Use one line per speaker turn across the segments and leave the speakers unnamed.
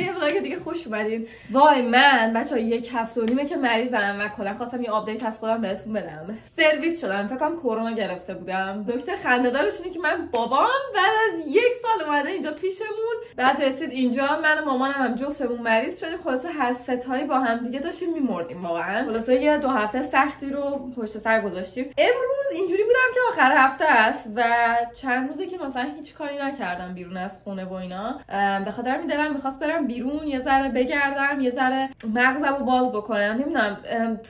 به یه ولاگ دیگه خوش اومدین. وای من بچه‌ها 1 هفته و نیمه که مریضم و کلا خواستم یه آپدیت از خودم بهتون بدم. سرویس شدم، فکر کنم کرونا گرفته بودم. نکته خنده‌دارش اینه که من بابام بعد از 1 سال اومده اینجا پیشمون، بعد رسید اینجا من و مامانم هم جفتمون مریض شدیم. خلاصه هر ستایی با هم دیگه داشتیم میمردیم واقعا. خلاصه یه 2 هفته سختی رو پشت سر گذاشتیم. امروز اینجوری بودم که آخر هفته است و چند روزه که مثلا هیچ کاری نکردم بیرون از خونه و اینا. به خاطر همین دلم می‌خواست برم بیرون، یه ذره بگردم، یه ذره مغزمو باز بکنم. نمیدونم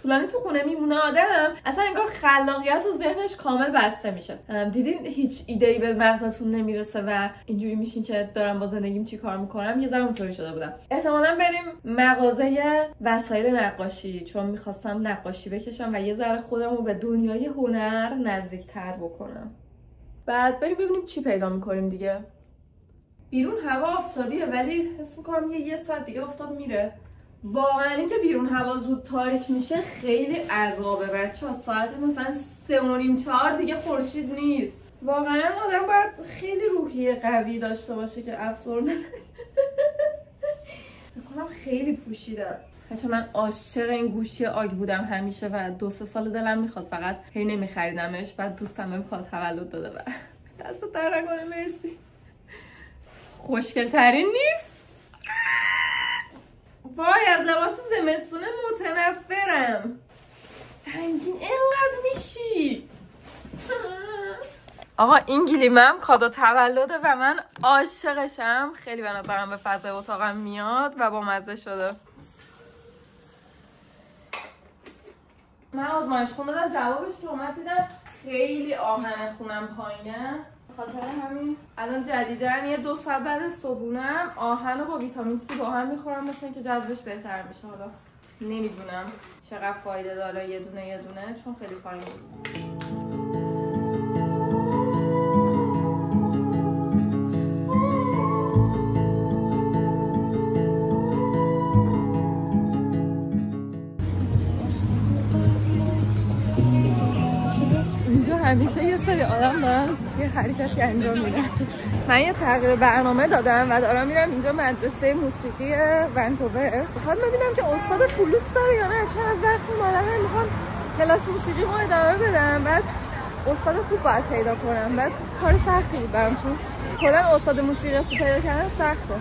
طولانی تو خونه میمونه آدم اصلا انگار خلاقیت و ذهنش کامل بسته میشه. دیدین هیچ ایده‌ای به مغزتون نمیرسه و اینجوری میشین که دارم با زندگیم چی کار میکنم. یه ذره اونطوری شده بودم. احتمالاً بریم مغازه وسایل نقاشی چون میخواستم نقاشی بکشم و یه ذره خودمو به دنیای هنر نزدیک‌تر بکنم. بعد بریم ببینیم چی پیدا میکنیم دیگه. بیرون هوا آفتابیه ولی حس میکنم یه ساعت دیگه آفتاب میره. واقعا این که بیرون هوا زود تاریک میشه خیلی عذابه بچه‌ها. ساعت مثلا 3:30-4 دیگه خورشید نیست. واقعا آدم باید خیلی روحیه قوی داشته باشه که افسرده نشه. فکر کنم خیلی پوشیدم. بچه من عاشق این گوشی آگ بودم همیشه و 2-3 سال دلم میخواد، فقط هی نمیخریدمش. بعد دوستم بهم کارت تولد داده و دست در نکنه. مرسی. خوشگل ترین نیست؟ وای از لباس زمستونه متنفرم. سنگین اینقدر میشی. آقا این گلیمم کادو تولده و من عاشقشم. خیلی به نظرم به فضای اتاقم میاد و با مزه شده. من آزمایش خوندم جوابش که اومد دیدم خیلی آهن خونم پایینه. خاطر همین الان جدیدن یه 2 ساعت بعد صبحونم آهن رو با ویتامین C با هم میخورم مثل اینکه جذبش بهتر میشه. حالا نمیدونم چقدر فایده داره یه دونه چون خیلی پایین. همیشه یه سری آدم دارن یه حرکتی انجام میدن. من یه تغییر برنامه دادم و دارم میرم اینجا مدرسه موسیقی ونکوور. میخوام ببینم که استاد فلوت داره یا نه، چون از وقتی اومدم میخوام کلاس موسیقی رو ادامه بدم. بعد استاد خوب باید پیدا کنم. بعد کار سختی بود برام چون کلا استاد موسیقی خوب پیدا کردن سخته.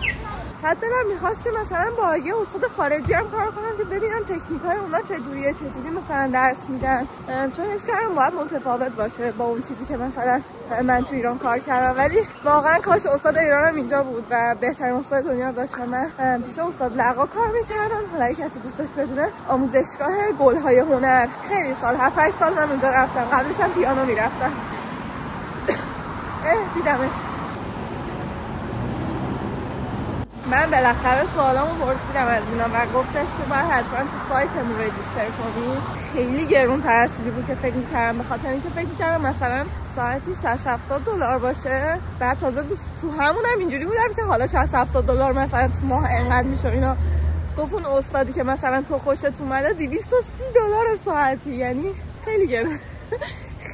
حتی من میخواست که مثلا با یه استاد خارجی هم کار کنم که ببینم تکنیکای اونا چجوری مثلا درس میدن، چون حس کردم باید متفاوت باشه با اون چیزی که مثلا من تو ایران کار کردم. ولی واقعا کاش استاد ایرانم اینجا بود و بهترین استاد دنیا داشتم. من پیش استاد لقا کار میکردم. حالا کسی دوستش بدونه آموزشگاه گل‌های هنر. خیلی سال 7-8 سال من اونجا رفتم. قبلش هم پیانو میرفتم. دیدمش. من بالاخره سوالامو پرسیدم از اینا و گفتش که باید حتما تو سایتمون رجیستر کنی. خیلی گرون تر از چیزی بود که فکر می‌کردم، به خاطر اینکه فکر می‌کردم مثلا ساعتی $60-70 باشه. بعد تازه تو همونم اینجوری بودم که حالا $60-70 مثلا تو ماه انقدر میشه. اینا گفت اون استادی که مثلا تو خوشت اومده $230 ساعتی، یعنی خیلی گرون.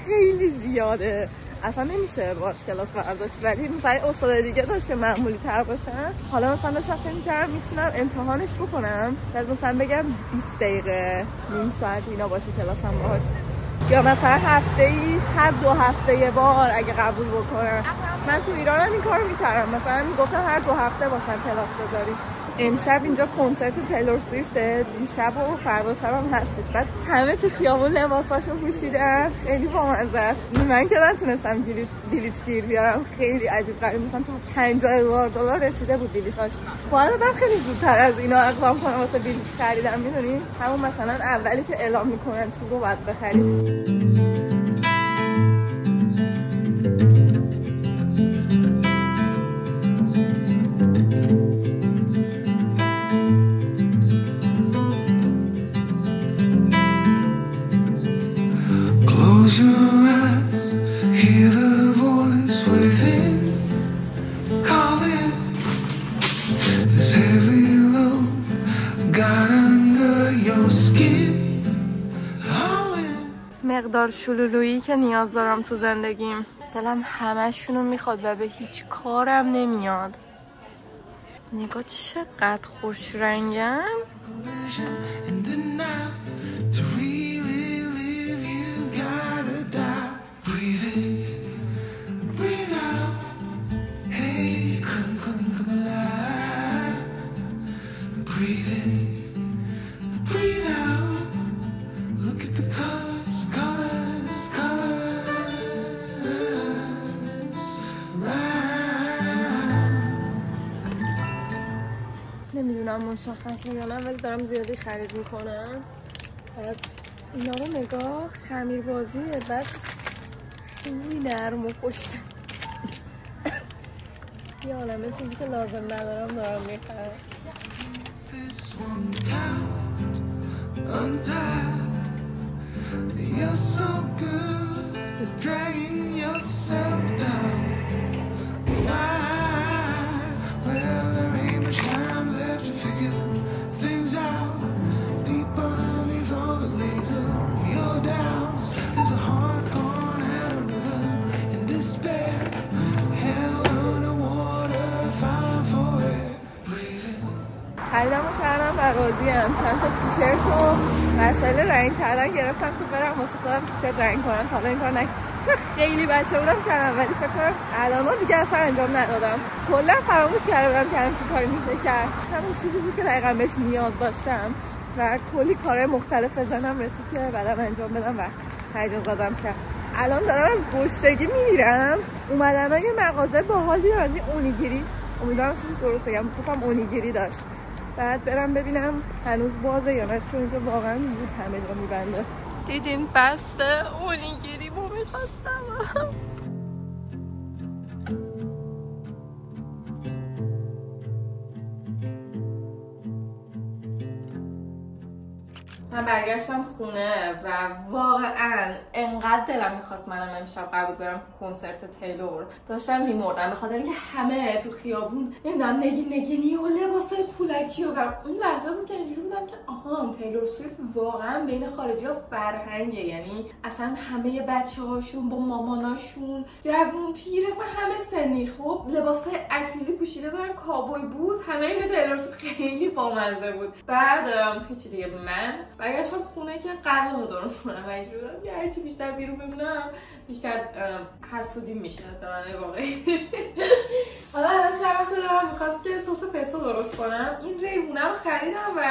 خیلی زیاده، اصلا نمیشه باش کلاس برداشت. ولی مثلا استاد دیگه داشت که معمولی تر باشن. حالا مثلا داشتم فکر می‌کردم میتونم امتحانش بکنم، بعد مثلا بگم 20 دقیقه نیم ساعت اینا باشه کلاسم باهاش، یا مثلا هفته‌ای هر 2 هفته یه بار اگه قبول بکنم. من تو ایرانم این کارو می‌کردم، مثلا میگفتم هر 2 هفته واسم کلاس بذاری. امشب اینجا کنسرت تیلور سویفته، دیشب و فردا شب هم هستش. بعد همه تو خیابون لباساشو پوشیدن. خیلی بامزه است. من که نتونستم بلیط گیر بیارم. خیلی عجیب غریب، مثلا تا $50,000 رسیده بود بلیطاش. باید آدم خیلی زودتر از اینا اقدام کنه واسه بلیط خریدن. میدونی همون مثلا اولی که اعلام میکنن تو رو باید بخرید. مقدار شلولویی که نیاز دارم تو زندگیم. دلم همه شونو میخواد و به هیچ کارم نمیاد. نگاه چقدر خوش رنگم. نمیدونم مشخصه یا نه ولی دارم زیادی خرید میکنم. بعد اینا رو نگاه، خمیر بازیه، بعد خیلی نرم و خوشته. یه عالمه چیزی که لازم ندارم دارم میخرم. خریدم رو کردم و راضیم. چند تا تیشرت و وسایل رنگ کردن گرفتم که برم واسه خودم تیشرت رنگ کنم. حالا این کار نکردم چون خیلی بچه بودم کردم ولی فکر کنم الان دیگه اصلا انجام ندادم. کلا فراموش کرده بودم که همچین کاری میشه کرد. همون چیزی بود که دقیقا بهش نیاز داشتم و کلی کارهای مختلف بزنم رسید که بعدم انجام بدم و هیجان زدم که الان دارم از گشتگی میمیرم. اومدن یه مغازه باحالی از این اونیگیری، امیدوارم چیزی درست بگم، فکرم اونیگیری داشت. بعد برم ببینم هنوز بازه یا نه چون اینجا واقعا زود همه جا میبنده. دیدین بسته اونیگیری مو میخواستم. من برگشتم خونه و واقعا انقدر دلم میخواست منم امشب قرار بود برم کنسرت تیلور. داشتم میمردم به خاطر اینکه همه تو خیابون نمیدونم نگینی و لباسای پولکی و اون لحظه بود که اینجوری بودم که آها تیلور سویفت واقعا بین خارجی‌ها فرهنگه. یعنی اصلا همه بچه‌هاشون با ماماناشون جوون پیر اصلا همه سنی خب لباسای اکریلی پوشیده بودن، کابوی بود، همه این تیلور سویفت خیلی بامزه بود. بعد هیچ دیگه من برگشتم خونه که قلبمو درست کنم و اینجوری بودم که هرچی بیشتر بیرون ببینم بیشتر حسودی میشه دارنه واقعی. حالا چند وقت دارم میخواست که سس پستو درست کنم. این ریحونه رو خریدم و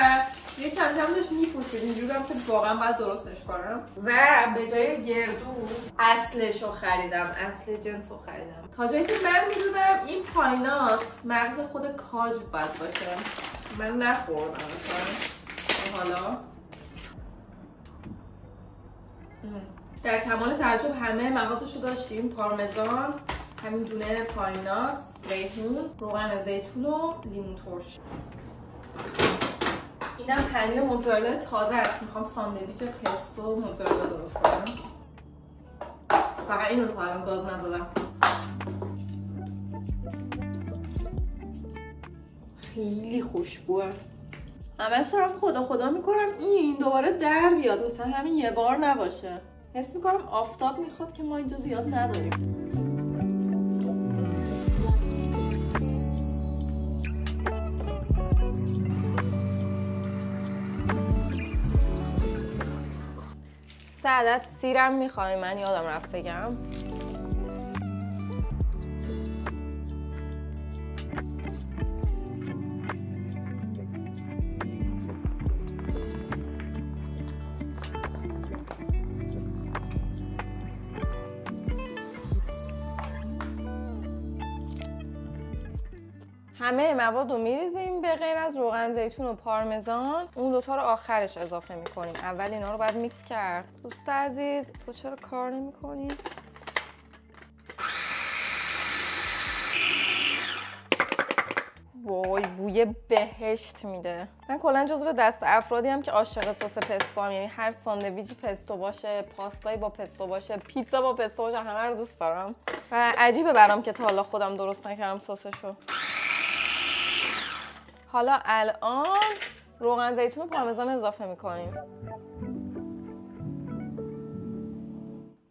یه کم کم داشت میپوشید. اینجوری بودم که واقعا باید درستش کنم و به جای گردو اصلش رو خریدم، اصل جنس رو خریدم. تا جایی که من میدونم این پاینات مغز خود کاج باید باشه. من نخوردم مثلا. حالا در کمال تعجب همه موادش رو داشتیم. پارمزان، همین دونه پاینات، ریحون، روغن زیتون و لیمو ترش. اینم پنیر موتزارلا تازه است. میخوام ساندویچ پستو موتزارلا درست کنم. فقط اینو تا الان گاز ندادم. خیلی خوشبوه. همش دارم خدا میکنم این دوباره در بیاد، مثلا همین یه بار نباشه. حس میکنم آفتاب میخواد که ما اینجا زیاد نداریم. عدد سیرم میخوای؟ من یادم رفت بگم. همه مواد رو میریزیم به غیر از روغن زیتون و پارمزان. اون دوتا رو آخرش اضافه میکنیم. اول اینا رو باید میکس کرد. دوست عزیز تو چرا کار نمیکنی؟ وای بوی بهشت میده. من کلا جزو دست افرادی هم که عاشق سس پستو هم. یعنی هر ساندویچی پستو باشه، پاستایی با پستو باشه، پیتزا با پستو باشه، همه رو دوست دارم. و عجیبه برام که تا حالا خودم درست نکردم سسشو. حالا الان روغن زیتون و پارمزان اضافه میکنیم.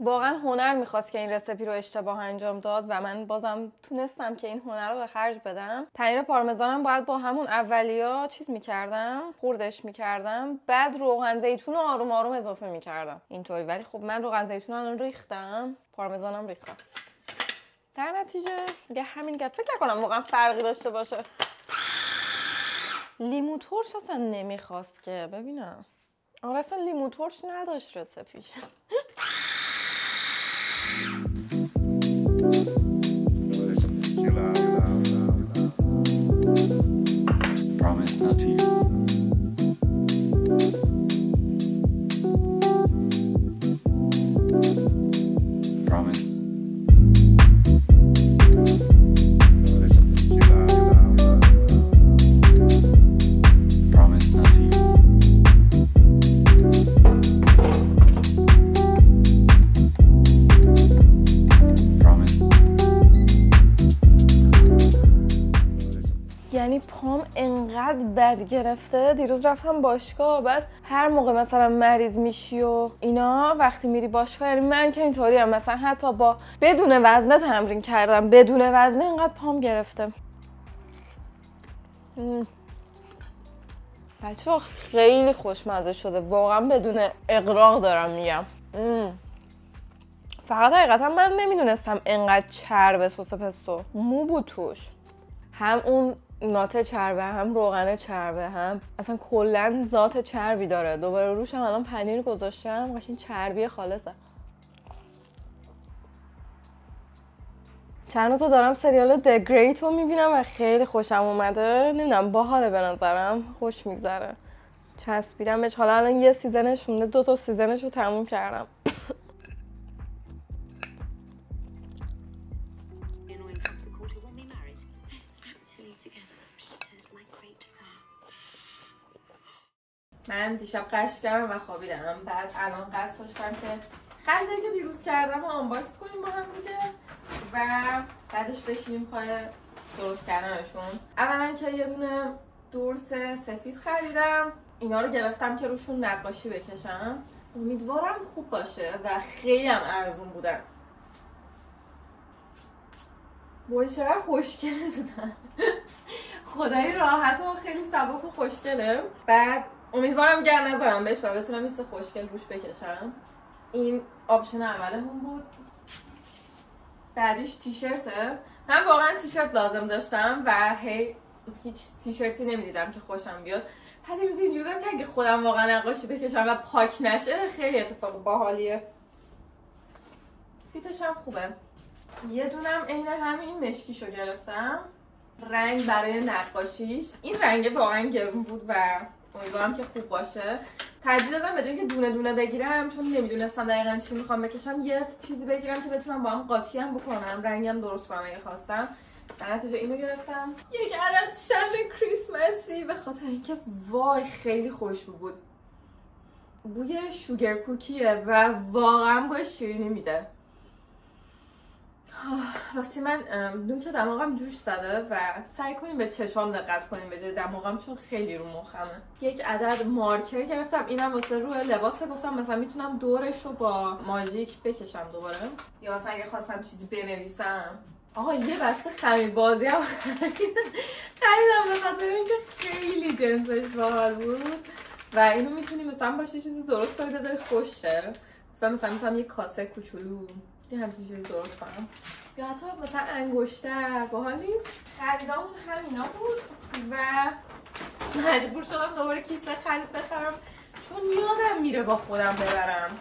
واقعا هنر میخواست که این رسیپی رو اشتباه انجام داد و من بازم تونستم که این هنر رو به خرج بدم. پنیر پارمزانم باید با همون اولیا چیز میکردم، خوردش میکردم، بعد روغن زیتون رو آروم آروم اضافه میکردم اینطوری. ولی خب من روغن زیتون الان ریختم، پارمزانم ریختم. در نتیجه دیگه همین که فکر نکنم واقعا فرقی داشته باشه. لیمو ترش اصلا نمیخواست که ببینم. آره اصلا لیمو ترش نداشت رسیپیش. یعنی پام انقدر بد گرفته. دیروز رفتم باشگاه، بعد هر موقع مثلا مریض میشی و اینا وقتی میری باشگاه، یعنی من که اینطوری هم مثلا حتی با بدون وزنه تمرین کردم، بدون وزنه انقدر پام گرفته. بچه‌ها خیلی خوشمزه شده واقعا، بدون اغراق دارم میگم. فقط حقیقتا من نمیدونستم انقدر چرب سس پستو. مو بود توش، هم اون نات چربه، هم روغن چربه، هم اصلا کلا ذات چربی داره. دوباره روش هم الان پنیر گذاشتم، قشنگ چربی خالصه. چند روزا دارم سریال The Great رو میبینم و خیلی خوشم اومده. نمیدونم باحاله، به نظرم خوش میگذره، چسبیدم بهش. حالا الان یه سیزنش مونده، 2 تا سیزنش رو تموم کردم. من دیشب قش کردم و خوابیدم. بعد الان قصد داشتم که خریدایی که دیروز کردم رو آنباکس کنیم با هم دیگه و بعدش بشینیم پای درست کردنشون. اولا که یه دونه دورس سفید خریدم، اینا رو گرفتم که روشون نقاشی بکشم. امیدوارم خوب باشه و خیلی هم ارزون بودن. وای چقدر خوشگله بودن. خدای راحت و خیلی سبک و خوشگله. بعد امیدوارم گر نذارم بهش و بتونم مثل خوشگل روش بکشم. این آپشن اولمون بود. بعدیش تیشرته. من واقعا تیشرت لازم داشتم و هیچ تیشرتی نمیدیدم که خوشم بیاد. بعد روز اینجوری بودم که اگه خودم واقعا نقاشی بکشم و پاک نشه خیلی اتفاق باحالیه. فیتش هم خوبه. یه دونم عین همین مشکیشو گرفتم، رنگ برای نقاشیش. این رنگ واقعا گرون بود و امیدوارم که خوب باشه. ترجیح دادم به جای اینکه دونه دونه بگیرم، چون نمیدونستم دقیقاً چی میخوام بکشم، یه چیزی بگیرم که بتونم با هم قاطی هم بکنم، رنگم درست کنم اگه خواستم. در نتیجه اینو گرفتم. یک عدد شمع کریسمسی به خاطر اینکه وای خیلی خوشبو بود. بوی شوگر کوکیه و واقعا بوی شیرینی میده. راستی من نوک دماغم جوش زده و سعی کنیم به چشام دقت کنیم به جای دماغم، چون خیلی رو مخمه. یک عدد مارکر گرفتم، اینم واسه روی لباسه. گفتم مثلا میتونم دورش رو با ماژیک بکشم دوباره، یا مثلا اگه خواستم چیزی بنویسم. آها یه بسته خمیر بازی هم خریدم به خاطر اینکه خیلی جنسش باحال بود و اینو میتونی مثلا باشه چیزی درست کنی بذاری خوش شه. گفتم مثلا میتونم یه کاسه کوچولو یه همچین چیزی درست کنم، یا حتی مثلا انگشتر. باحال نیست؟ خریدامون همینا بود و مجبور شدم دوباره کیسه بخرم چون یادم میره با خودم ببرم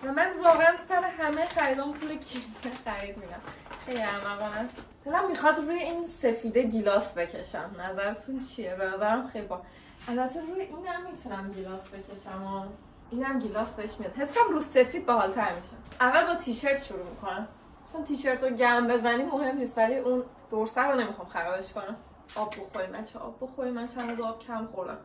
و من واقعا سر همه خریدام پول کیسه خرید میدم. خیلی احمقانه است. دلم میخواد روی این سفیده گیلاس بکشم. نظرتون چیه؟ به نظرم خیلی با. البته روی اینم میتونم گیلاس بکشم و اینم گیلاس بهش میاد. حس کنم رو سفید باحال‌تر میشه. اول با تیشرت شروع میکنم چون تیشرت رو گرم بزنی مهم نیست، ولی اون دورسه رو نمیخوام خرابش کنم. آب بخوریم بچه، آب بخوریم. من چند روز آب کم خوردم.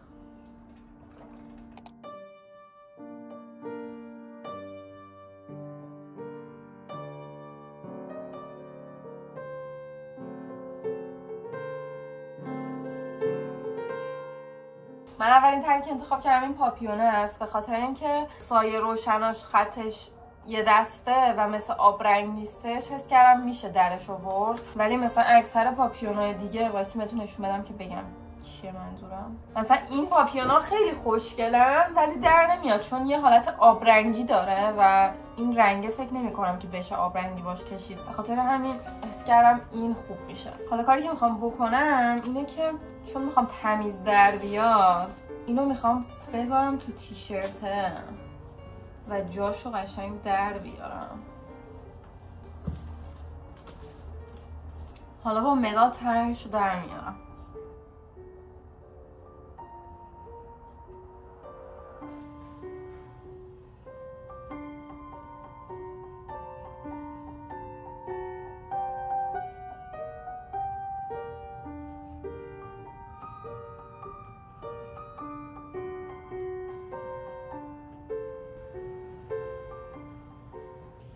من اولین طرحی که انتخاب کردم این پاپیونه است، به خاطر اینکه سایه روشناش خطش یه دسته و مثل آبرنگ نیستش، حس کردم میشه درش آورد. ولی مثلا اکثر پاپیونای دیگه واسه بهتون نشون بدم که بگم چیه منظورم. مثلا این پاپیونا خیلی خوشگلن ولی در نمیاد چون یه حالت آبرنگی داره و این رنگه فکر نمی کنم که بشه آبرنگی باش کشید. به خاطر همین حس کردم این خوب میشه. حالا کاری که میخوام بکنم اینه که چون میخوام تمیز در بیاد اینو میخوام بذارم تو تیشرته و جاشو قشنگ در بیارم. حالا با مداد ترشو در میارم.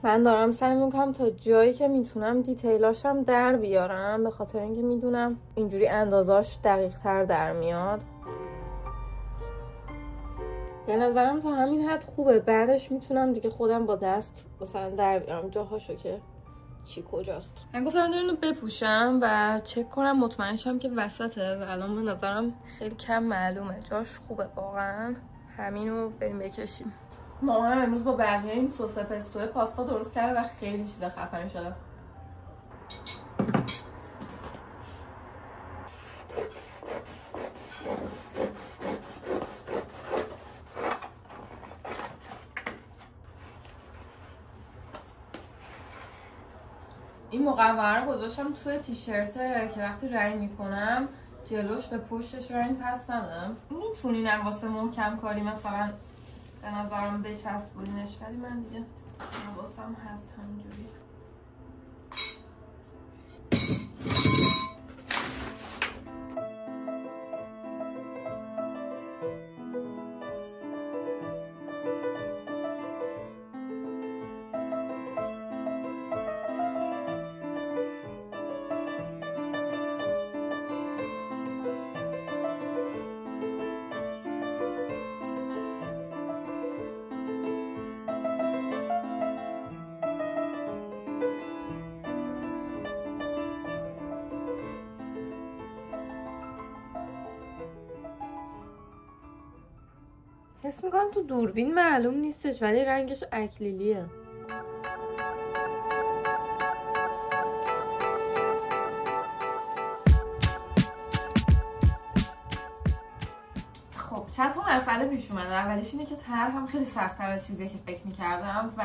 من دارم سعی میکنم تا جایی که میتونم دیتیلاشم در بیارم، به خاطر اینکه میدونم اینجوری اندازاش دقیق تر در میاد. به نظرم تا همین حد خوبه. بعدش میتونم دیگه خودم با دست مثلا در بیارم جاهاشو که چی کجاست. من گفتم اینو بپوشم و چک کنم مطمئن شم که وسطه و الان به نظرم خیلی کم معلومه. جاش خوبه واقعا. همینو بریم بکشیم. مامانم امروز با بقیه این سس پستو پاستا درست کرده و خیلی چیز خفنی شده. این مقوره رو گذاشتم توی تیشرته که وقتی رنگ میکنم جلوش به پشتش رنگ پس ندم. میتونینم واسه محکم کاری مثلا به نظرم بچسبونینش ولی من دیگه حواسم هست همینجوری. حس میکنم تو دوربین معلوم نیستش ولی رنگش اکلیلیه. خب چند تا مسئله پیش اومده. اولیش اینه که طرحم خیلی سخت‌تر از چیزیه که فکر می‌کردم و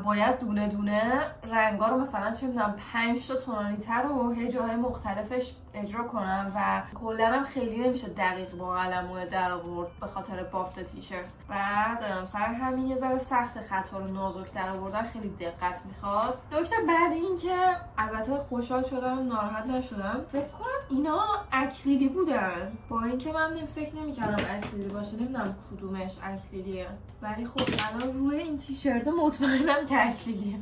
باید دونه دونه رنگا رو مثلا چه می‌دونم 5 تا تونالیته رو هی جاهای مختلفش اجرا کنم و کلاً هم خیلی نمیشه دقیق با قلمو در آورد به خاطر بافت تیشرت. بعد سر همین یه ذره سخت خطا رو نازک در آوردن خیلی دقت میخواد. نکته بعد این که البته خوشحال شدم ناراحت نشدم. فکر کنم اینا اکریلی بودن با اینکه من فکر نمی‌کردم اکریلی باشه. نمیدونم کدومش اکریلیه ولی خب الان روی این تیشرت مطمئنم که اکریلیه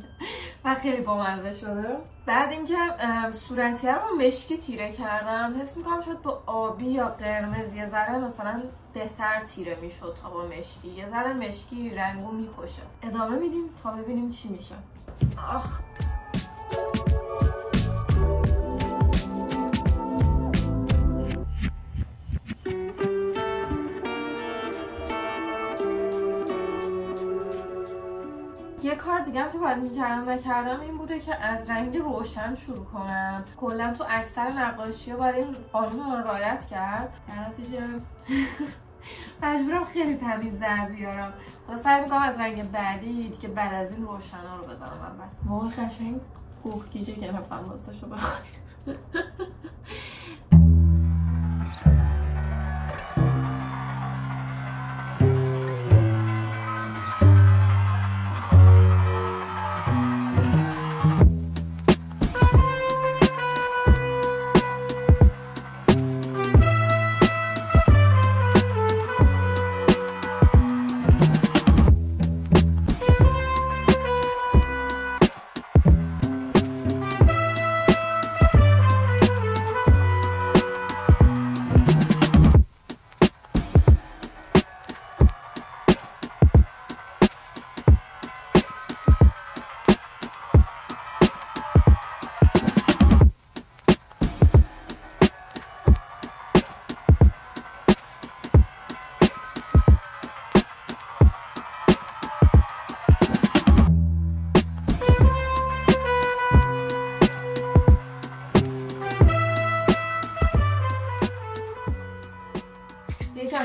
و خیلی بامزه شده. بعد اینکه صورتیه رو مشکی تیره کردم. حس میکنم شاید با آبی یا قرمز یه ذره مثلا بهتر تیره میشد تا با مشکی. یه ذره مشکی رنگو میکشه. ادامه میدیم تا ببینیم چی میشه. آخ یه کار دیگه هم که باید میکردم نکردم این بوده که از رنگ روشن شروع کنم. کلا تو اکثر نقاشی‌ها باید این قانون رو رعایت کرد. در نتیجه مجبورم خیلی تمیز در بیارم. سعی میکنم از رنگ بعدی که بعد از این روشنا رو بزنم اول. واقعا قشنگ کوهگیجه گرفتم واسه شو بخواید.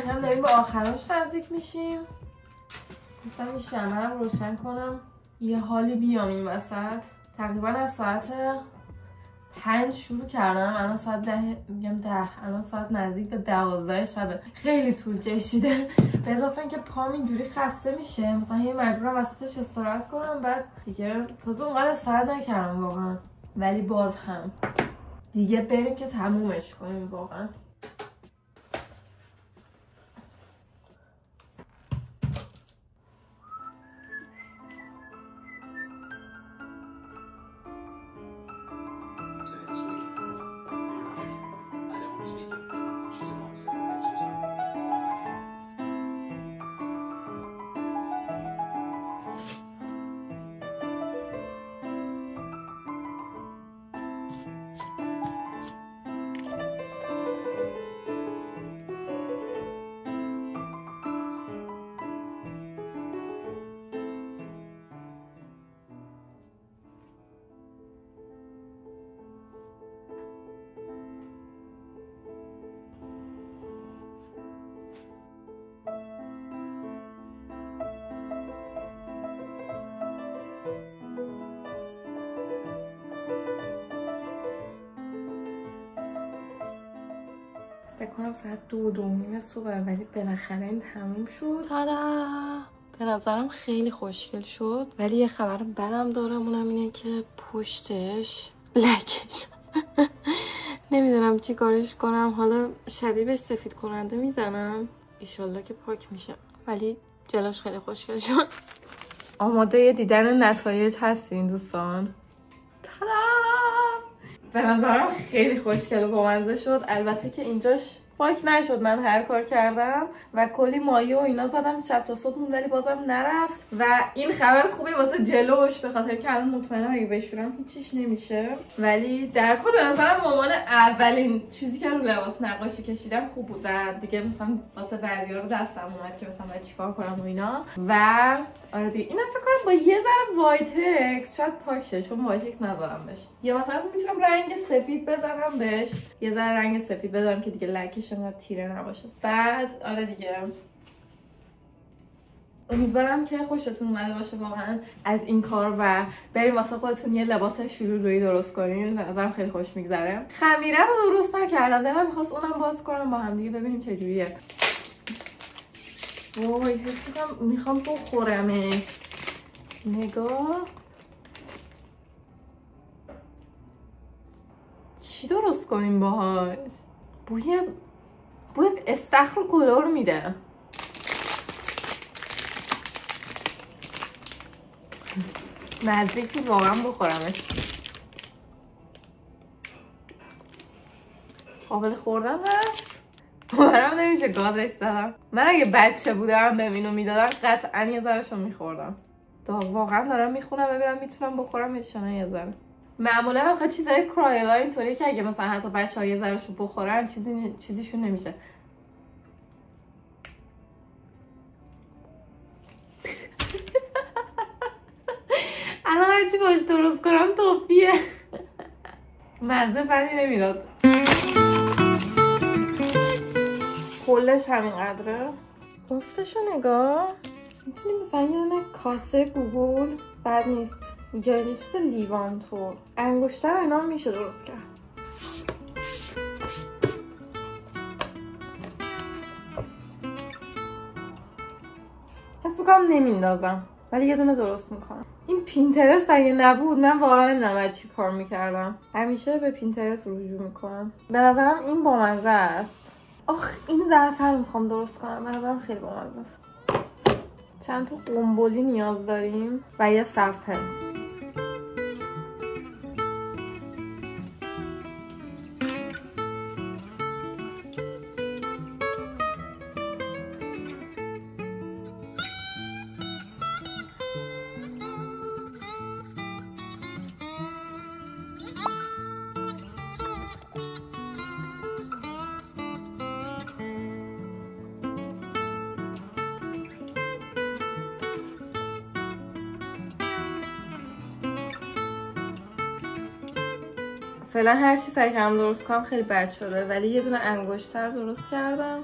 کم داریم به آخراش نزدیک میشیم. گفتم این شمعم روشن کنم یه حالی بیام این وسط. تقریبا از ساعت 5 شروع کردم، الان ساعت 10 میگم 10 الان ساعت نزدیک به 12 شبه. خیلی طول کشیده، به اضافه اینکه پام اینجوری خسته میشه، مثلا یه مجبورم وسطش استراحت کنم. بعد دیگه تازه اونقدر استراحت نکردم واقعا، ولی باز هم دیگه بریم که تمومش کنیم واقعا. فکر کنم ساعت 2:30 صبح، ولی بالاخره این تموم شد. تادا! به نظرم خیلی خوشگل شد، ولی یه خبر بدم دارم، اونم اینه که پشتش لکش. نمیدونم چی کارش کنم. حالا شبیه بهش سفید کننده میزنم، ایشالله که پاک میشه، ولی جلوش خیلی خوشگل شد. آماده دیدن نتایج هستین دوستان؟ تادا! به نظرم خیلی خوشگل و بامزه شد. البته که اینجاش پاک نشد، من هر کار کردم و کلی مایه و اینا زدم شب تا صبح مون، ولی بازم نرفت. و این خبر خوبی واسه جلوش، به خاطر که الان مطمئنم اگه بشورم هیچیش نمیشه. ولی در کل به نظرم مامان اولین چیزی که رو لباس نقاشی کشیدم خوب بود. دیگه مثلا واسه بعدیا رو دستم اومد که مثلا باید چیکار کنم و اینا. و آره دیگه اینم فکر کنم با یه ذره وایتکس شاید پاک شه، چون وایتکس نذارم بهش. یا مثلا میتونم رنگ سفید بزنم بهش، یه ذره رنگ سفید بزنم که دیگه لکش انقدر تیره نباشه. بعد آره دیگه امیدوارم که خوشتون اومده باشه واقعا از این کار و بریم واسه خودتون یه لباس شلولویی درست کنین. به نظرم خیلی خوش میگذره. خمیره رو درست نکردم، دلم می‌خواست اونم باز کنم با هم دیگه ببینیم چه جوریه. وای حس می‌خوام بخورمش. نگاه چی درست کنیم باهاش؟ بوی استخر و کلور میده. نزدیکی واقعا بخورمش. قابل خوردن هست؟ باورم نمیشه گازش دادم. من اگه بچه بودم به اینو میدادم قطعا یه ذره‌شو میخوردم. واقعا دارم میخونم ببینم میتونم بخورمش یا نه. یه ذره معمولا آخه چیزای کرایلا اینطوریه که اگه مثلا حتی بچه‌ها یه ذره‌شو بخورن چیزیشون نمیشه. الان هرچی باش درست کنم توفیه. مزه بدی نمیداد. کلش همین قدره. گفتشو نگاه میتونیم مثلا یه دونه کاسه گوگل بد نیست، یا یه چیز لیوان طور انگشتر اینا میشه درست کرد. حس میکنم نمیندازم ولی یه دونه درست میکنم. این پینترست اگه نبود من واقعا نمیدونم چی کار میکردم. همیشه به پینترست رجوع میکنم. به نظرم این بامزه است. آخ این ظرفر میخوام درست کنم، به نظرم خیلی بامزه است. چند تا قنبلی نیاز داریم و یه صفحه. فعلا هر چی سعی کردم درست کنم خیلی بد شده، ولی یه دونه انگشتر درست کردم.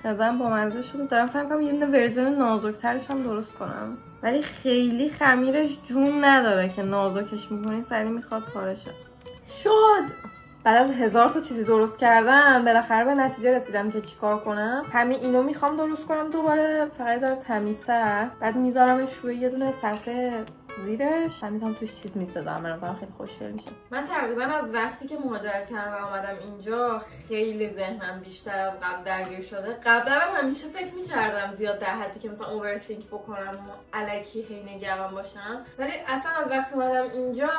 نظرم بامزه شده. دارم سعی می‌کنم یه دونه ورژن نازک‌ترش هم درست کنم، ولی خیلی خمیرش جون نداره که نازکش می‌کنی سری میخواد پاره شه. شد. بعد از 1000 تا چیزی درست کردم بالاخره به نتیجه رسیدم که چیکار کنم. همین اینو میخوام درست کنم دوباره، فقط یه ذره تمیزتر. بعد میذارمش روی یه دونه صفحه زیرش، میتونم توش چیز میز بذارم. به نظرم خیلی خوشگل میشه. من تقریبا از وقتی که مهاجرت کردم و اومدم اینجا خیلی ذهنم بیشتر از قبل درگیر شده. قبلا همیشه فکر میکردم زیاد در حدی که مثلا اوورثینک بکنم و الکی هی نگران باشم، ولی اصلا از وقتی اومدم اینجا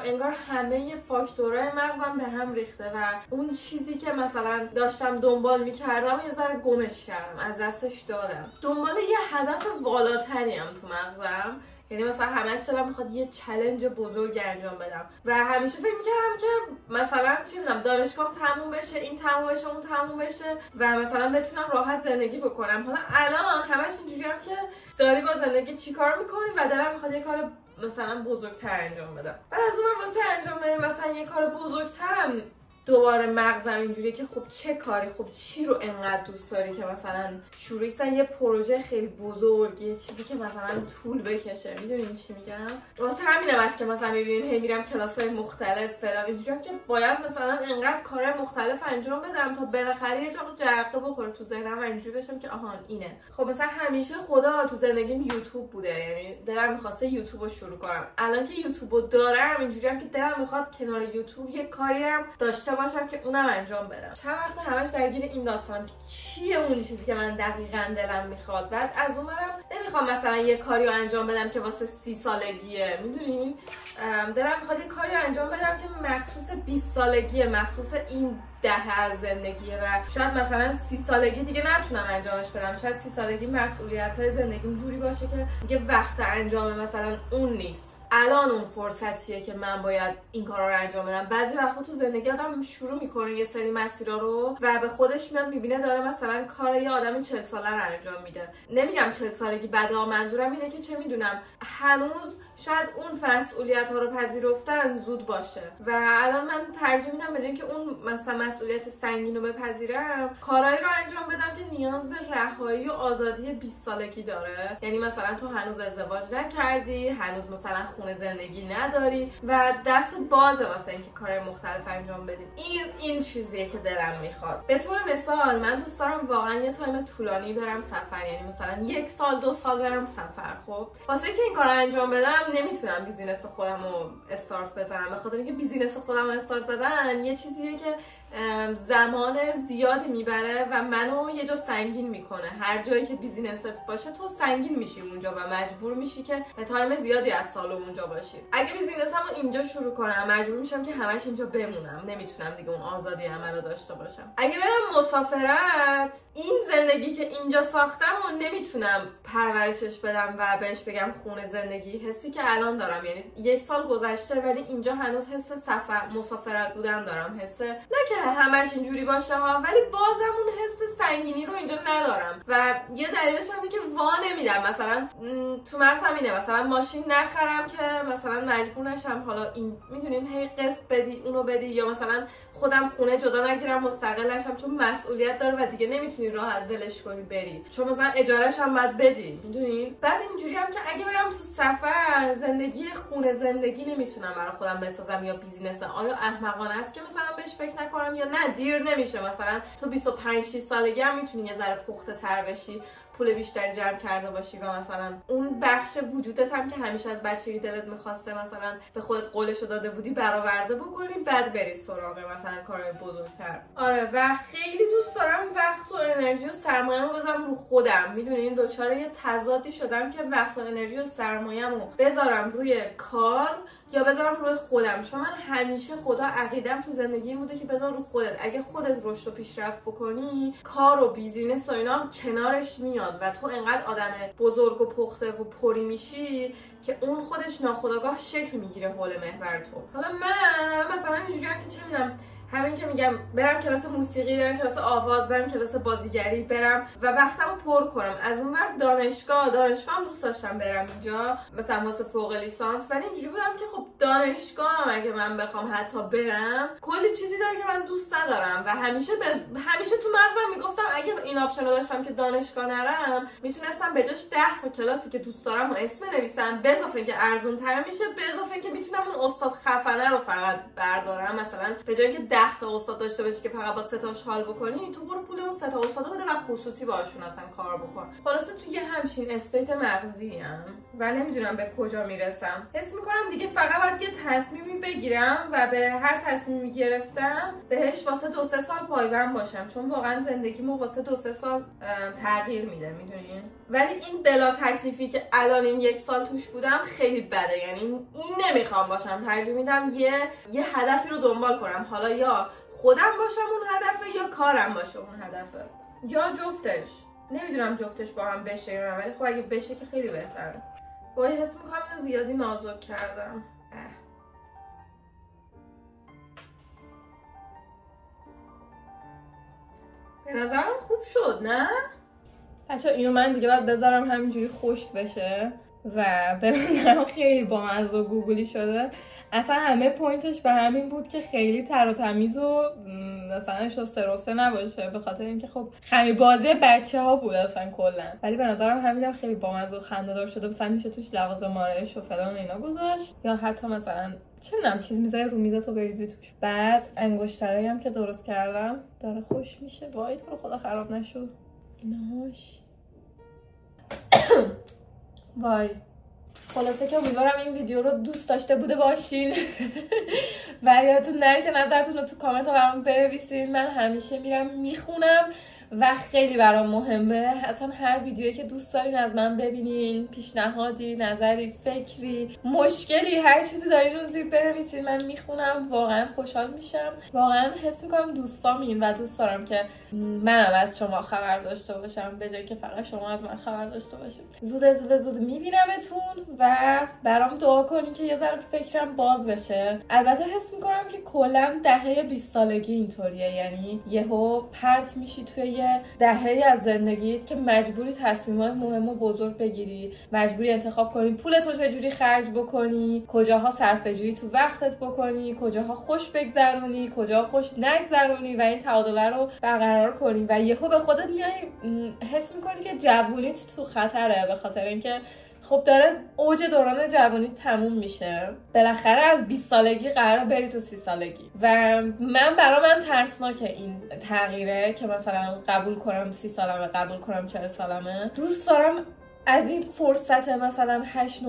انگار همه فاکتورهای مغزم به هم ریخته و اون چیزی که مثلا داشتم دنبال میکردم یه ذره گمش کردم، از دستش دادم. دنبال یه هدف والاتریم تو مغزم، یعنی مثلا همش دلم میخواد یه چالش بزرگ انجام بدم و همیشه فکر میکردم که مثلا چی میدونم دانشگاهم تموم بشه، این تموم بشه، اون تموم بشه و مثلا بتونم راحت زندگی بکنم. حالا الان همش اینجوریام که داری با زندگی چیکار میکنی و دلم میخواد یه کار مثلا بزرگتر انجام بدم. بعد از اون واسه انجام مثلا یه کار بزرگترم دوباره مغزم اینجوریه که خب چه کاری، خب چی رو انقدر دوست داری که مثلا شروعیستن یه پروژه خیلی بزرگ، یه چیزی که مثلا طول بکشه. میدونین چی میگم؟ واسه همینم است که مثلا میبینین هی میرم کلاس‌های مختلف فلان، اینجوریه که باید مثلا انقدر کار مختلف انجام بدم تا بالاخره یه جا جرقه بخوره تو ذهنم و اینجوری بشم که آهان اینه. خب مثلا همیشه خدا تو زندگیم یوتیوب بوده، یعنی دلم می‌خواسته یوتیوب رو شروع کنم. الان که یوتیوب رو دارم اینجوریام که دلم می‌خواد کنار یوتیوب یه کاری هم داشته باشم که اونم انجام بدم. چند وقت همش درگیر این داستانم که چیه اون چیزی که من دقیقاً دلم میخواد. بعد از اونورم نمیخوام مثلا یه کاریو انجام بدم که واسه 30 سالگیه، میدونین؟ دلم میخواد یه کاریو انجام بدم که مخصوص 20 سالگیه، مخصوص این دهه از زندگیه و شاید مثلا 30 سالگی دیگه نتونم انجامش بدم. شاید 30 سالگی مسئولیت‌های زندگیم جوری باشه که دیگه وقت انجام مثلا اون نیست. الان اون فرصتیه که من باید این کارا رو انجام بدم. بعضی وقتا تو زندگی آدم شروع میکنه یه سری مسیرها رو و به خودش میاد میبینه داره مثلا کار یه آدم 40 ساله رو انجام میده. نمیگم 40 سالگی بده، منظورم اینه که چه میدونم هنوز شاید اون مسئولیت ها رو پذیرفتن زود باشه و الان من ترجیح میدم بدون که اون مثلا مسئولیت سنگین رو بپذیرم، کارهایی رو انجام بدم که نیاز به رهایی و آزادی 20 سالگی داره. یعنی مثلا تو هنوز ازدواج نکردی، هنوز مثلا خونه زندگی نداری و دست بازه واسه اینکه کار مختلف انجام بدی. این چیزیه که دلم میخواد. به طور مثال من دوست دارم واقعا یه تایم طولانی برم سفر، یعنی مثلا 1 سال 2 سال برم سفر. خب واسه اینکه این کار انجام بدم نمیتونم بیزینس خودم رو استارت بزنم، به خاطر اینکه بیزینس خودم رو استارت زدن یه چیزیه که زمان زیادی میبره و منو یه جا سنگین میکنه. هر جایی که بیزینست باشه تو سنگین میشی اونجا و مجبور میشی که تایم زیادی از سال اونجا باشی. اگه بیزینسمو اینجا شروع کنم مجبور میشم که همش اینجا بمونم، نمیتونم دیگه اون آزادی عمل رو داشته باشم. اگه برم مسافرت، این زندگی که اینجا ساختم و نمیتونم پرورشش بدم و بهش بگم خونه زندگی. حسی که الان دارم، یعنی 1 سال گذشته ولی اینجا هنوز حس سفر مسافرت بودن دارم، حس نه که همش اینجوری باشه ها، ولی بازم اون حس سنگینی رو اینجا ندارم و یه دلیلش هم اینه که وا نمیدم. مثلا تو مغزم اینه مثلا ماشین نخرم که مثلا مجبور نشم حالا این میدونین هی قسط بدی اونو بدی، یا مثلا خودم خونه جدا نگیرم مستقل نشم چون مسئولیت داره و دیگه نمیتونی راحت ولش کنی بری، چون مثلا اجارهش هم باید بدی، میدونین؟ بعد اینجوری هم که اگه برم تو سفر زندگی خونه زندگی نمیتونم برای خودم بسازم یا بیزینس. آیا احمقانه است که مثلا بهش فکر نکنم یا نه دیر نمیشه؟ مثلا تو 25 6 سالگی هم میتونی یه ذره پخته تر بشی، پول بیشتری جمع کرده باشی و مثلا اون بخش وجودت هم که همیشه از بچگی دلت میخواسته مثلا به خودت قولشو داده بودی برآورده بکنی، بعد بری سراغ مثلا کارهای بزرگتر. آره و خیلی دوست دارم وقت و انرژی و سرمایه‌مو بذارم رو خودم. میدونین دوچار یه تضادی شدم که وقت و انرژی و سرمایه‌مو بذارم روی کار یا بذارم روی خودم، چون من همیشه خدا عقیدم تو زندگی بوده که بذار رو خودت. اگه خودت رشد و پیشرفت بکنی کار و بیزینس و اینا کنارش میاد و تو انقدر آدم بزرگ و پخته و پری میشی که اون خودش ناخودآگاه شکل میگیره حول محور تو. حالا من مثلا اینجوریه که چه میدونم همین که میگم برم کلاس موسیقی، برم کلاس آواز، برم کلاس بازیگری، برم و وقتمو پر کنم. از اون ور دانشگاه هم دوست داشتم برم اینجا مثلا واسه فوق لیسانس، ولی اینجوری بودم که خب دانشگاه هم اگه من بخوام حتی برم کلی چیزی داره که من دوست ندارم و همیشه تو مغزم میگفتم اگه این آپشن رو داشتم که دانشگاه نرم میتونستم به جاش 10 تا کلاسی که دوست دارم و اسم بنویسم، به اضافه اینکه ارزون تر میشه، به اضافه اینکه میتونم اون استاد خفنه رو فقط بردارم. مثلا به جای اینکه 10 تا استاد داشته باشی که فقط با 3 تاش حال بکنی، تو برو پول اون 3 تا استاد بده و خصوصی باشون اصلا کار بکن. خلاصه تو یه همچین استیت مغزی ام و نمیدونم به کجا میرسم. حس میکنم دیگه فقط باید یه تصمیمی بگیرم و به هر تصمیمی گرفتم بهش واسه 2-3 سال پایبند باشم، چون واقعا زندگیمو واسه 2-3 سال تغییر میده، میدونین. ولی این بلا تکلیفی که الان این 1 سال توش بودم خیلی بده، یعنی این نمیخوام باشم. ترجیح میدم یه هدفی رو دنبال کنم، حالا یا خودم باشم اون هدفه یا کارم باشه اون هدفه یا جفتش. نمیدونم جفتش با هم بشه یا نه، ولی خب اگه بشه که خیلی بهتره. وای حس میکنم اینو زیادی نازک کردم. به نظرم خوب شد نه؟ بچه اینو من دیگه باید بذارم همینجوری خشک بشه و به نظرم خیلی بامزه و گوگلی شده. اصلا همه پوینتش به همین بود که خیلی تر و تمیز و مثلا شسته رفته نباشه، به خاطر اینکه خب خمیر بازی بچه ها بود اصلا کلا. ولی به نظرم همینم خیلی بامزه و خنده‌دار شده. مثلا میشه توش لوازم آرایش و فلان و اینا گذاشت، یا حتی مثلا چه میدونم چیز میذاری رو میزت و بریزی توش. بعد انگشترایی هم که درست کردم داره خوش میشه. وای تو رو خدا خراب نشو ایناش. وای خلاصه که امیدوارم این ویدیو رو دوست داشته بوده باشین و یادتون نره که نظرتون رو تو کامنت ها برام بنویسین. من همیشه میرم میخونم و خیلی برام مهمه. اصلا هر ویدیویی که دوست دارین از من ببینین، پیشنهادی، نظری، فکری، مشکلی، هر چیزی دارین اون زیر بنویسین، من میخونم. واقعا خوشحال میشم، واقعا حس میکنم دوستامین و دوست دارم که منم از شما خبر داشته باشم به جای که فقط شما از من خبر داشته باشید. زود میبینمتون و برام دعا کنین که یه ذره فکرم باز بشه. البته حس میکنم که کلا دهه 20 سالگی اینطوریه، یعنی یهو پرت میشی توی یه دهه‌ای از زندگیت که مجبوری تصمیمات مهم و بزرگ بگیری، مجبوری انتخاب کنی پولتو چجوری خرج بکنی، کجاها صرفه‌جویی تو وقتت بکنی، کجاها خوش بگذرونی، کجاها خوش نگذرونی و این تعادل رو برقرار کنی. و یهو به خودت میای حس میکنی که جوونیت تو خطره، به خاطر اینکه خب داره اوج دوران جوانی تموم میشه. بالاخره از 20 سالگی قراره بری تو 30 سالگی و برای من ترسناکه این تغییره که مثلا قبول کنم 30 سالمه، قبول کنم 40 سالمه. دوست دارم از این فرصت مثلا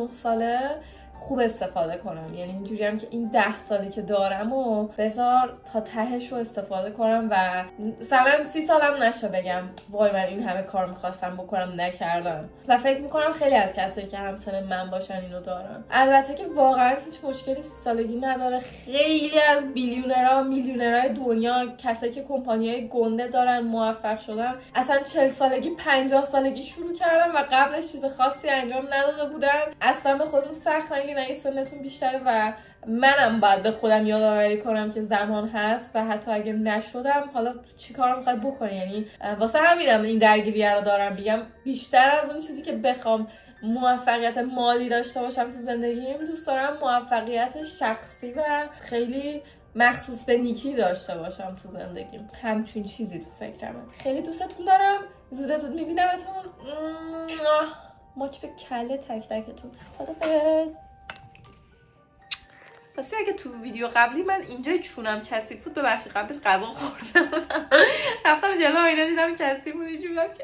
8-9 ساله خوب استفاده کنم، یعنی اینجوری هم که این 10 سالی که دارم و بذار تا تهش رو استفاده کنم و مثلا 30 سالم نشه بگم وای من این همه کار میخواستم بکنم نکردم. و فکر میکنم خیلی از کسایی که همسن من باشن اینو دارن. البته که واقعا هیچ مشکلی 30 سالگی نداره. خیلی از میلیونرهای دنیا، کسایی که کمپانیای گنده دارن، موفق شدن، اصلا 40 سالگی 50 سالگی شروع کردن و قبلش چیز خاصی انجام نداده بودن. اصلا به خودتون سخت نگیرین، سنتون بیشتره و منم باید به خودم یادآوری کنم که زمان هست و حتی اگه نشدم حالا چی کار میخوای بکنی. یعنی واسه همینم این درگیریه رو دارم. میگم بیشتر از اون چیزی که بخوام موفقیت مالی داشته باشم تو زندگیم، دوست دارم موفقیت شخصی و خیلی مخصوص به نیکی داشته باشم تو زندگیم. همچین چیزی تو فکرمه. خیلی دوستتون دارم. زود میبینمتون. ماچ به کله تک تکتون. خدافظ. واسه اگه تو ویدیو قبلی من اینجای چونم کثیف بود ببخشید، قبلش غذا خورده بودم رفتم جلو آینه دیدم کثیف بود، اینجوری بودم که